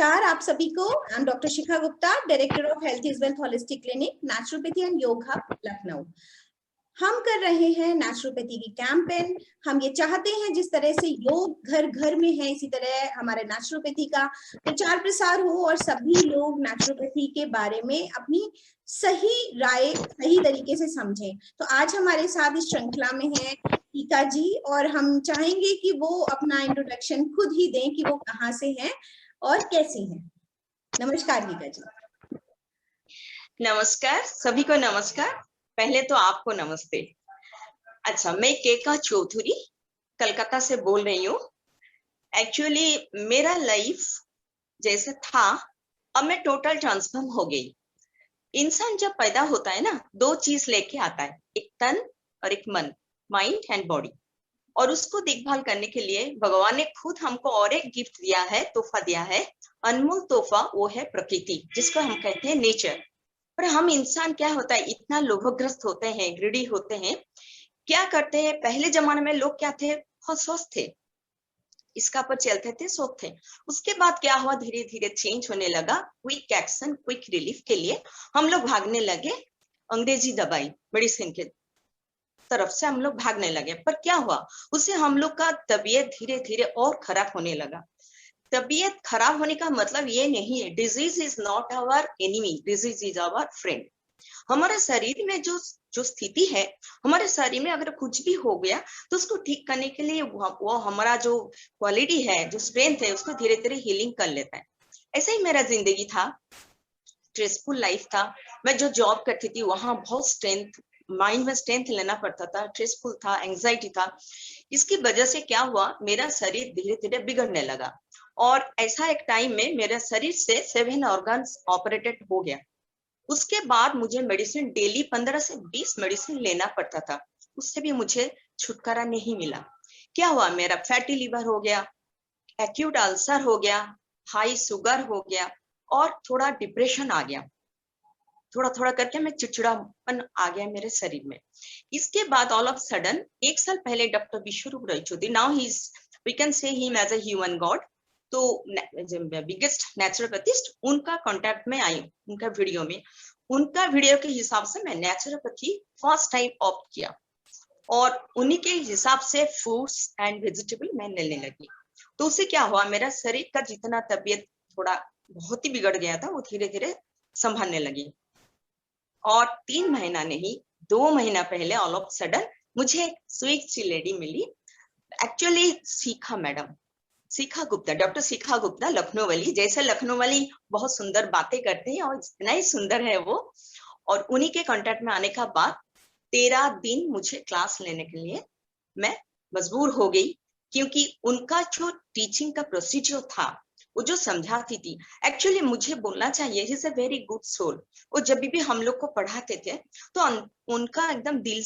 नमस्कार आप सभी को। I am doctor Shikha Gupta, director of health is wealth holistic clinic, naturopathy and योग हब, लखनऊ। हम कर रहे हैं नेचुरोपैथी की कैंपेन। हम ये चाहते हैं जिस तरह से योग घर घर में है, इसी तरह हमारे नेचुरोपैथी का प्रचार प्रसार हो और सभी लोग नेचुरोपैथी के बारे में अपनी सही राय सही तरीके से समझें। तो आज हमारे साथ इस श्रृंखला में है टीका जी, और हम चाहेंगे कि वो अपना इंट्रोडक्शन खुद ही दें कि वो कहाँ से हैं और कैसी हैं। नमस्कार गीता जी। नमस्कार सभी को। नमस्कार, पहले तो आपको नमस्ते। अच्छा, मैं केका चौधरी कलकत्ता से बोल रही हूँ। एक्चुअली मेरा लाइफ जैसे था, अब मैं टोटल ट्रांसफॉर्म हो गई। इंसान जब पैदा होता है ना, दो चीज लेके आता है, एक तन और एक मन, माइंड एंड बॉडी। और उसको देखभाल करने के लिए भगवान ने खुद हमको और एक गिफ्ट दिया है, तोहफा दिया है, अनमोल तोहफा, वो है प्रकृति, जिसको हम कहते हैं नेचर। पर हम इंसान क्या होता है, इतना लोभग्रस्त होते हैं, ग्रीडी होते हैं। क्या करते हैं, पहले जमाने में लोग क्या थे, बहुत स्वस्थ थे, इसका पर चलते थे, सोच थे। उसके बाद क्या हुआ, धीरे धीरे चेंज होने लगा। क्विक एक्शन, क्विक रिलीफ के लिए हम लोग भागने लगे, अंग्रेजी दवाई मेडिसिन के तरफ से हम लोग भागने लगे। पर क्या हुआ, उससे हम लोग का तबीयत धीरे धीरे और खराब होने लगा। तबीयत खराब होने का मतलब ये नहीं है, disease is not our enemy, disease is our friend. हमारे शरीर में जो स्थिति है, हमारे शरीर में अगर कुछ भी हो गया तो उसको ठीक करने के लिए वो हमारा जो क्वालिटी है, जो स्ट्रेंथ है, उसको धीरे धीरे हीलिंग कर लेता है। ऐसे ही मेरा जिंदगी था, स्ट्रेसफुल लाइफ था। मैं जो जॉब करती थी वहां बहुत स्ट्रेंथ, माइंड में स्ट्रेंथ लेना पड़ता था, स्ट्रेसफुल था, एंजाइटी था। इसकी वजह से क्या हुआ, मेरा शरीर धीरे धीरे बिगड़ने लगा। और ऐसा एक टाइम में मेरे शरीर से 7 ऑर्गन्स ऑपरेटेड हो गया। उसके बाद मुझे मेडिसिन डेली 15 से 20 मेडिसिन लेना पड़ता था, उससे भी मुझे छुटकारा नहीं मिला। क्या हुआ, मेरा फैटी लिवर हो गया, एक्यूट अल्सर हो गया, हाई शुगर हो गया, और थोड़ा डिप्रेशन आ गया। थोड़ा थोड़ा करके मैं चिड़चिड़ापन आ गया मेरे शरीर में। इसके बाद ऑल ऑफ सडन, 1 साल पहले doctor Vishwaroop Roychowdhury, now he is, we can say him as a human god, तो बिगेस्ट नेचुरोपैथिस्ट, उनका कांटेक्ट में आई, उनका वीडियो के हिसाब से मैं नेचुरोपैथी फर्स्ट टाइम ऑप्ट किया, और उन्हीं के हिसाब से फ्रूट्स एंड वेजिटेबल मैं लेने लगी। तो उससे क्या हुआ, मेरा शरीर का जितना तबीयत थोड़ा बहुत ही बिगड़ गया था, वो धीरे धीरे संभालने लगी। और 3 महीना नहीं, 2 महीना पहले ऑल ऑफ सडन मुझे एक स्वीट सी लेडी मिली। एक्चुअली शिखा मैडम, शिखा गुप्ता, डॉक्टर शिखा गुप्ता, लखनऊ वाली। जैसे लखनऊ वाली बहुत सुंदर बातें करते हैं, और इतना ही सुंदर है वो। और उन्हीं के कांटेक्ट में आने का बाद 13 दिन मुझे क्लास लेने के लिए मैं मजबूर हो गई, क्योंकि उनका जो टीचिंग का प्रोसीजर था, वो जो समझाती थी, एक्चुअली मुझे बोलना चाहिए, he is a very good soul. वो जब भी हम लोग को पढ़ाते थे तो उनका एकदम दिल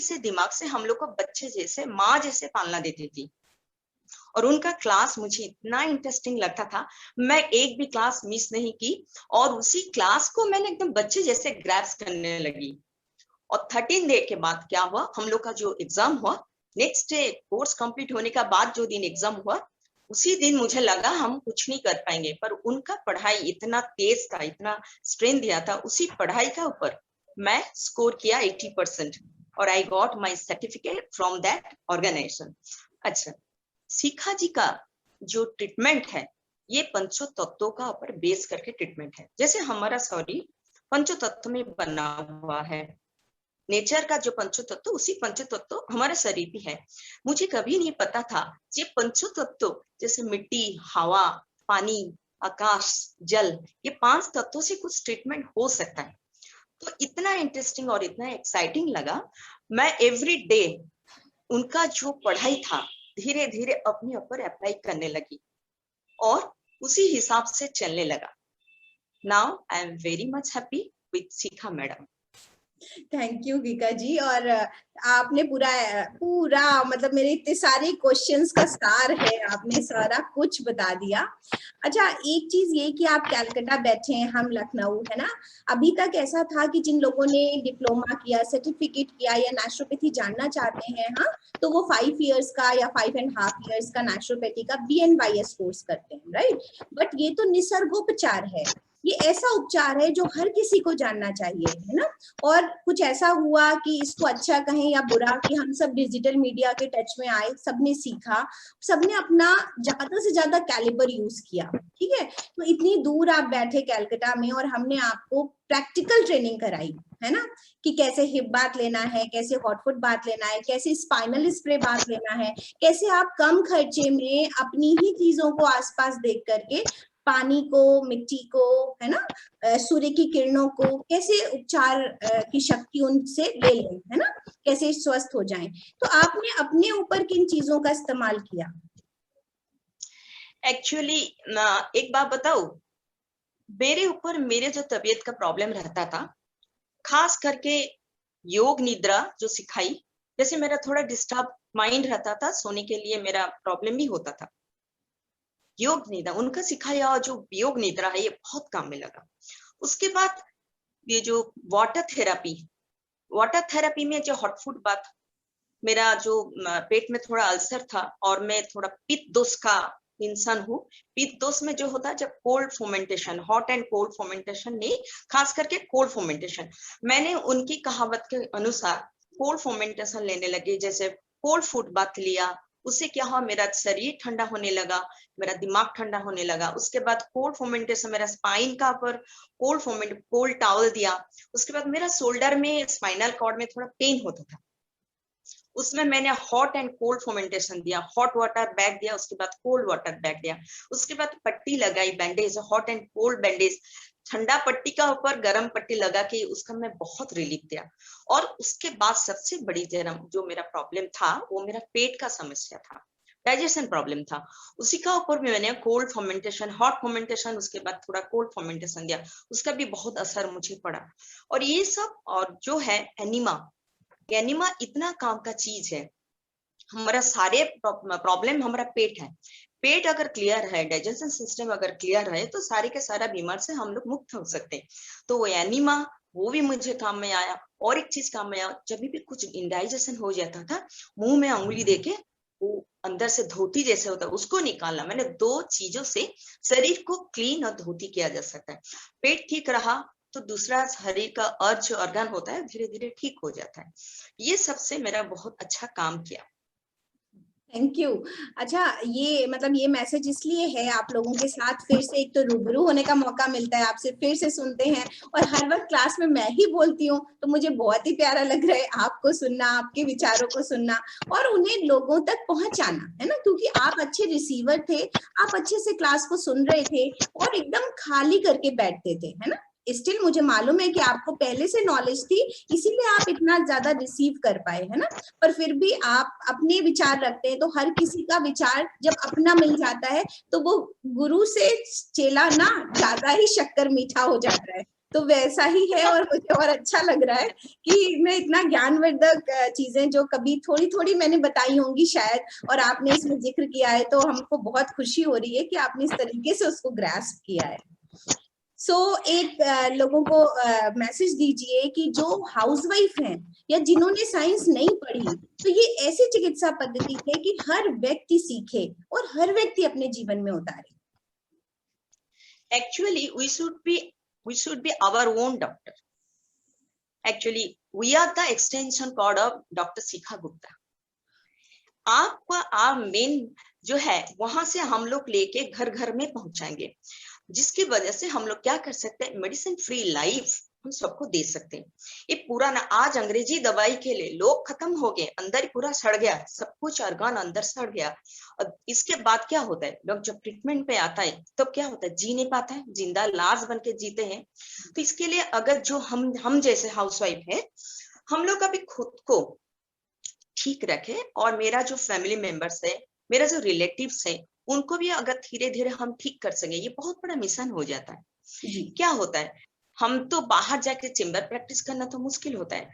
से दिमाग से हम लोग को बच्चे जैसे, माँ जैसे पालना देती थी। और उनका क्लास मुझे इतना इंटरेस्टिंग लगता था, मैं एक भी क्लास मिस नहीं की, और उसी क्लास को मैंने एकदम बच्चे जैसे ग्रैप्स करने लगी। और 13 डे के बाद क्या हुआ, हम लोग का जो एग्जाम हुआ, नेक्स्ट डे कोर्स कंप्लीट होने का बाद जो दिन एग्जाम हुआ, उसी दिन मुझे लगा हम कुछ नहीं कर पाएंगे। पर उनका पढ़ाई इतना तेज था, इतना स्ट्रेन दिया था, उसी पढ़ाई का ऊपर मैं स्कोर किया 80%, और I got my certificate from that organisation. अच्छा, शिखा जी का जो ट्रीटमेंट है, ये पंचो तत्वों का ऊपर बेस करके ट्रीटमेंट है। जैसे हमारा शरीर पंचो तत्व में बना हुआ है, नेचर का जो पंचो तत्व, उसी पंचो तत्व हमारे शरीर भी है। मुझे कभी नहीं पता था ये पंचो तत्व, जैसे मिट्टी, हवा, पानी, आकाश, जल, ये 5 तत्वों से कुछ ट्रीटमेंट हो सकता है। तो इतना इंटरेस्टिंग और इतना एक्साइटिंग लगा। मैं एवरी डे उनका जो पढ़ाई था, धीरे धीरे अपने ऊपर अप्लाई करने लगी, और उसी हिसाब से चलने लगा। Now I am very much happy with Shikha madam. Thank you Geeta ji. और आपने पूरा पूरा मतलब मेरे इतने सारे क्वेश्चंस का सार है, आपने सारा कुछ बता दिया। अच्छा, एक चीज ये कि आप कलकत्ता बैठे हैं, हम लखनऊ, है ना। अभी तक ऐसा था कि जिन लोगों ने डिप्लोमा किया, सर्टिफिकेट किया या नेचुरोपैथी जानना चाहते हैं, हाँ, तो वो 5 इयर्स का या 5.5 इयर्स का नेचुरोपैथी का BNYS कोर्स करते हैं, राइट। बट ये तो निसर्गोपचार है, ये ऐसा उपचार है जो हर किसी को जानना चाहिए, है ना। और कुछ ऐसा हुआ कि इसको अच्छा कहें या बुरा, कि हम सब डिजिटल मीडिया के टच में आए, सबने सीखा, सबने अपना ज्यादा से ज्यादा कैलिबर यूज किया, ठीक है। तो इतनी दूर आप बैठे कलकत्ता में और हमने आपको प्रैक्टिकल ट्रेनिंग कराई, है ना, कि कैसे हिप बाथ लेना है, कैसे हॉट फुट बाथ लेना है, कैसे स्पाइनल स्प्रे बाथ लेना है, कैसे आप कम खर्चे में अपनी ही चीजों को आसपास देख करके पानी को, मिट्टी को, है ना, सूर्य की किरणों को कैसे उपचार की शक्ति उनसे ले लें, है ना, कैसे स्वस्थ हो जाएं। तो आपने अपने ऊपर किन चीजों का इस्तेमाल किया? एक्चुअली एक बात बताऊं, मेरे ऊपर मेरे जो तबीयत का प्रॉब्लम रहता था, खास करके योग निद्रा जो सिखाई, जैसे मेरा थोड़ा डिस्टर्ब माइंड रहता था, सोने के लिए मेरा प्रॉब्लम भी होता था। योग निद्रा उनका सिखाया जो योग निद्रा है, ये बहुत काम में लगा। उसके बाद ये जो वाटर थेरेपी में जो हॉट फूड बात, मेरा जो पेट में थोड़ा अल्सर था और मैं थोड़ा पित्त दोष का इंसान हूँ। पित्त दोष में जो होता है जब cold fermentation, hot and cold fermentation नहीं, खास करके कोल्ड फर्मेंटेशन, मैंने उनकी कहावत के अनुसार कोल्ड फर्मेंटेशन लेने लगी। जैसे कोल्ड फूड बात लिया, उससे क्या हुआ, मेरा शरीर ठंडा होने लगा, मेरा दिमाग ठंडा होने लगा। उसके बाद कोल्ड फर्मेंटेशन, मेरा स्पाइन का पर कोल्ड टॉवल दिया। उसके बाद मेरा शोल्डर में, स्पाइनल कॉर्ड में थोड़ा पेन होता था, उसमें मैंने हॉट एंड कोल्ड फर्मेंटेशन दिया, हॉट वाटर बैग दिया, उसके बाद कोल्ड वाटर बैग दिया, उसके बाद पट्टी लगाई, bandage, hot and cold bandage, ठंडा पट्टी का ऊपर गर्म पट्टी लगा के उसका मैं बहुत रिलीफ दिया। और उसके बाद सबसे बड़ी जो मेरा प्रॉब्लम था, वो मेरा पेट का समस्या था, डाइजेशन प्रॉब्लम था। उसी का ऊपर भी मैंने कोल्ड फर्मेंटेशन, हॉट फर्मेंटेशन, उसके बाद थोड़ा कोल्ड फर्मेंटेशन दिया, उसका भी बहुत असर मुझे पड़ा। और ये सब, और जो है एनिमा इतना काम का चीज है। हमारा सारे प्रॉब्लम हमारा पेट है। पेट अगर क्लियर है, डाइजेशन सिस्टम अगर क्लियर है, तो सारे के सारा बीमार से हम लोग मुक्त हो सकते हैं। तो वो एनिमा, वो भी मुझे काम में आया। और एक चीज काम में आया, जब भी कुछ इंडाइजेशन हो जाता था, मुंह में उंगली देके वो अंदर से धोती जैसे होता है उसको निकालना। मैंने 2 चीजों से शरीर को क्लीन और धोती किया जा सकता है। पेट ठीक रहा तो दूसरा शरीर का अर्ज ऑर्गन होता है, धीरे धीरे ठीक हो जाता है। ये सबसे मेरा बहुत अच्छा काम किया। Thank you. अच्छा, ये मतलब ये मैसेज इसलिए है आप लोगों के साथ फिर से एक तो रूबरू होने का मौका मिलता है, आपसे फिर से सुनते हैं, और हर वक्त क्लास में मैं ही बोलती हूँ तो मुझे बहुत ही प्यारा लग रहा है आपको सुनना, आपके विचारों को सुनना और उन्हें लोगों तक पहुंचाना, है ना, क्योंकि आप अच्छे रिसीवर थे, आप अच्छे से क्लास को सुन रहे थे और एकदम खाली करके बैठते थे, है ना। स्टिल मुझे मालूम है कि आपको पहले से नॉलेज थी, इसीलिए आप इतना ज्यादा रिसीव कर पाए, है ना। पर फिर भी आप अपने विचार रखते हैं, तो हर किसी का विचार जब अपना मिल जाता है तो वो गुरु से चेला ना ज्यादा ही शक्कर मीठा हो जाता है। तो वैसा ही है, और मुझे और अच्छा लग रहा है कि मैं इतना ज्ञानवर्धक चीजें जो कभी थोड़ी थोड़ी मैंने बताई होंगी शायद, और आपने इसमें जिक्र किया है, तो हमको बहुत खुशी हो रही है कि आपने इस तरीके से उसको ग्रास्प किया है। सो एक लोगों को मैसेज दीजिए कि जो हाउसवाइफ हैं या जिन्होंने साइंस नहीं पढ़ी, तो ये ऐसी चिकित्सा पद्धति है कि हर व्यक्ति सीखे और हर व्यक्ति अपने जीवन में उतारे। Actually, we should be our own doctor. Actually, we are the extension cord of Dr. Shikha Gupta. आपका मेन जो है वहां से हम लोग लेके घर घर में पहुंचाएंगे, जिसकी वजह से हम लोग क्या कर सकते हैं, मेडिसिन फ्री लाइफ हम सबको दे सकते हैं। ये पूरा ना, आज अंग्रेजी दवाई के लिए लोग खत्म हो गए, अंदर पूरा सड़ गया, सब कुछ ऑर्गन अंदर सड़ गया। और इसके बाद क्या होता है, लोग जब ट्रीटमेंट पे आता है तो क्या होता है, जी नहीं पाता है, जिंदा लाश बन के जीते हैं। तो इसके लिए अगर जो हम जैसे हाउसवाइफ है, हम लोग अभी खुद को ठीक रखे और मेरा जो फैमिली मेंबर्स है, मेरा जो रिलेटिव्स है, उनको भी अगर धीरे धीरे हम ठीक कर सके, ये बहुत बड़ा मिशन हो जाता है। जी। क्या होता है, हम तो बाहर जाके चेम्बर प्रैक्टिस करना तो मुश्किल होता है,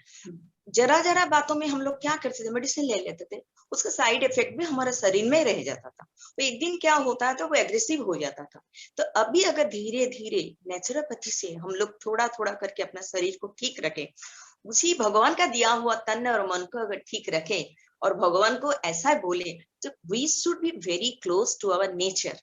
जरा जरा बातों में हम लोग क्या करते थे, मेडिसिन ले लेते थे, उसका साइड इफेक्ट भी हमारे शरीर में रह जाता था। तो एक दिन क्या होता है तो वो एग्रेसिव हो जाता था। तो अभी अगर धीरे धीरे नेचुरोपैथी से हम लोग थोड़ा थोड़ा करके अपना शरीर को ठीक रखें, उसी भगवान का दिया हुआ तन और मन को अगर ठीक रखें, और भगवान को ऐसा बोले, तो we should be very close to our nature.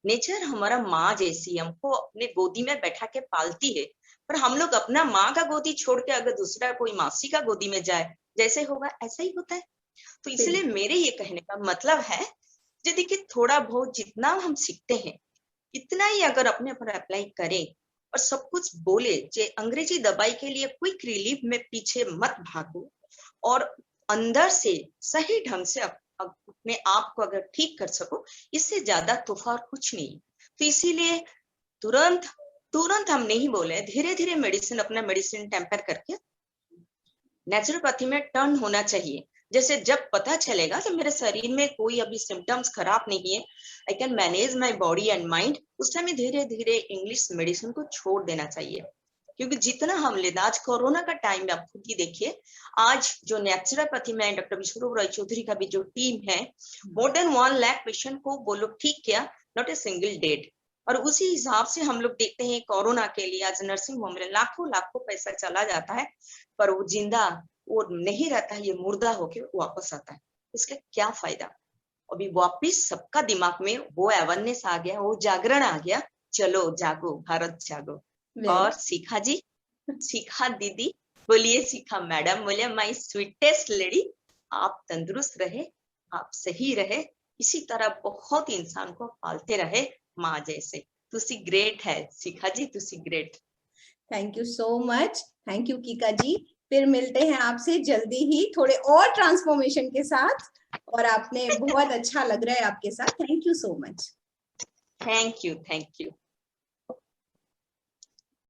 Nature हमारा माँ जैसी, हमको अपने गोदी में बैठा के पालती है, पर हम लोग अपना माँ का गोदी छोड़ के अगर दूसरा कोई मासी का गोदी में जाए, जैसे होगा ऐसा ही होता है। तो इसलिए मेरे ये कहने का मतलब है, जो देखिए थोड़ा बहुत जितना हम सीखते हैं इतना ही अगर अपने ऊपर अप्लाई करें और सब कुछ बोले, जे अंग्रेजी दवाई के लिए क्विक रिलीफ में पीछे मत भागो, और अंदर से सही ढंग से अपने आप को अगर ठीक कर सको, इससे ज्यादा तोहफा और कुछ नहीं। तो इसीलिए तुरंत हम नहीं बोले, धीरे धीरे मेडिसिन, अपना मेडिसिन टेम्पर करके नेचुरोपैथी में टर्न होना चाहिए। जैसे जब पता चलेगा कि मेरे शरीर में कोई अभी सिम्टम्स खराब नहीं है, I can manage my body and mind, उस टाइम धीरे धीरे इंग्लिश मेडिसिन को छोड़ देना चाहिए। क्योंकि जितना हम लेते, आज कोरोना का टाइम में आप खुद ही देखिए, आज जो नेचुरोपैथी में डॉक्टर विश्वरूप रॉय चौधरी का भी जो टीम है, मोर देन 1 लाख पेशेंट को वो लोग ठीक किया, नॉट ए सिंगल डेड। और उसी हिसाब से हम लोग देखते हैं कोरोना के लिए आज नर्सिंग होम में लाखों लाखों पैसा चला जाता है, पर वो जिंदा वो नहीं रहता है, ये मुर्दा होके वापस आता है। इसका क्या फायदा? अभी वापिस सबका दिमाग में वो अवेयरनेस आ गया, वो जागरण आ गया, चलो जागो भारत जागो। और शिखा जी, शिखा दीदी बोलिए, शिखा मैडम बोलिए, माय स्वीटेस्ट लेडी, आप तंदुरुस्त रहे, आप सही रहे, इसी तरह बहुत इंसान को पालते रहे माँ जैसे। तुसी ग्रेट है शिखा जी, तुसी great. Thank you so much, thank you Kika ji. फिर मिलते हैं आपसे जल्दी ही थोड़े और ट्रांसफॉर्मेशन के साथ, और आपने बहुत अच्छा लग रहा है आपके साथ। Thank you so much. Thank you.